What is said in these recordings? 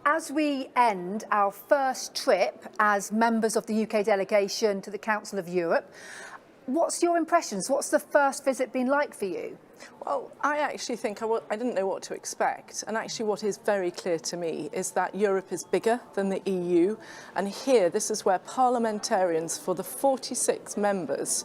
As we end our first trip as members of the UK delegation to the Council of Europe, what's your impressions? What's the first visit been like for you? Well, I actually think I didn't know what to expect. And actually what is very clear to me is that Europe is bigger than the EU. And here, this is where parliamentarians for the 46 members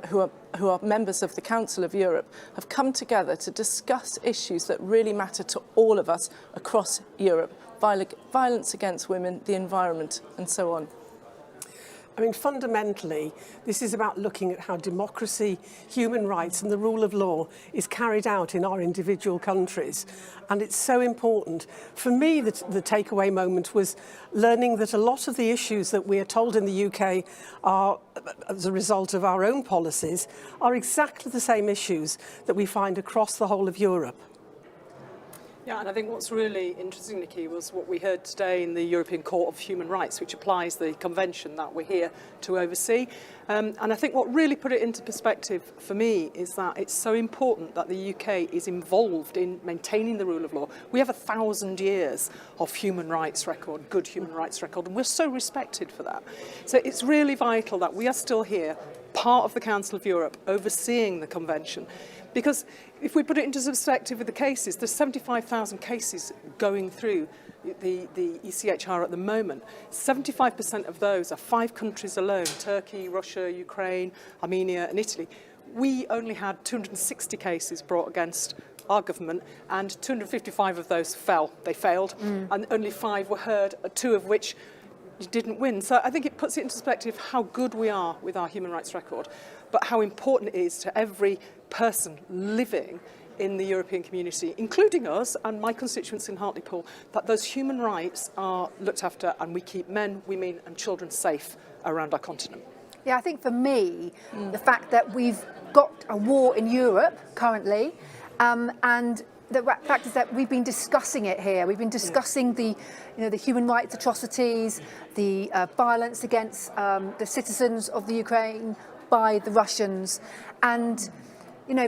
who are members of the Council of Europe have come together to discuss issues that really matter to all of us across Europe. Violence against women, the environment, and so on. I mean, fundamentally, this is about looking at how democracy, human rights and the rule of law is carried out in our individual countries. And it's so important. For me, the takeaway moment was learning that a lot of the issues that we are told in the UK are, as a result of our own policies, are exactly the same issues that we find across the whole of Europe. Yeah, and I think what's really interesting, Nickie, was what we heard today in the European Court of Human Rights, which applies the convention that we're here to oversee. And I think what really put it into perspective for me is that it's so important that the UK is involved in maintaining the rule of law. We have 1,000 years of human rights record, good human rights record, and we're so respected for that. So it's really vital that we are still here, part of the Council of Europe, overseeing the convention. Because if we put it into perspective with the cases, there's 75,000 cases going through the ECHR at the moment. 75% of those are 5 countries alone: Turkey, Russia, Ukraine, Armenia and Italy. We only had 260 cases brought against our government, and 255 of those fell. They failed, and only 5 were heard, 2 of which didn't win. So I think it puts it into perspective how good we are with our human rights record, but how important it is to every person living in the European community, including us and my constituents in Hartlepool, that those human rights are looked after and we keep men, women and children safe around our continent. Yeah, I think for me, the fact that we've got a war in Europe currently, and the fact is that we've been discussing it here. We've been discussing the human rights atrocities, the violence against the citizens of the Ukraine by the Russians. And,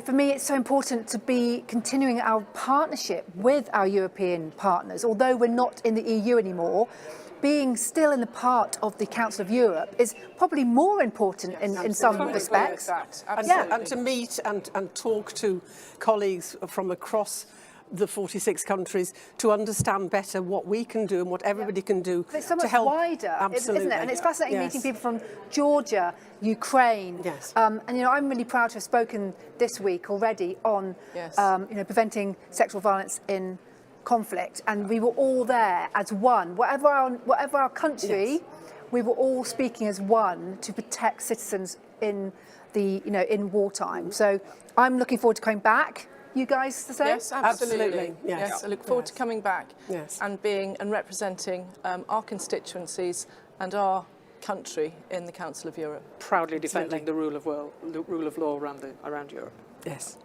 for me, it's so important to be continuing our partnership with our European partners. Although we're not in the EU anymore, being still in the part of the Council of Europe is probably more important in some respects. And to meet and talk to colleagues from across the 46 countries to understand better what we can do and what everybody can do it's so much to help. Wider, absolutely. Isn't it? And it's fascinating meeting people from Georgia, Ukraine. Yes. And I'm really proud to have spoken this week already on preventing sexual violence in conflict, and we were all there as one. Whatever our country, we were all speaking as one to protect citizens in in wartime. So I'm looking forward to coming back. You guys the same? Yes, absolutely. Yes. I look forward to coming back Yes. and being and representing our constituencies and our country in the Council of Europe. Proudly defending the rule of law around Europe. Yes.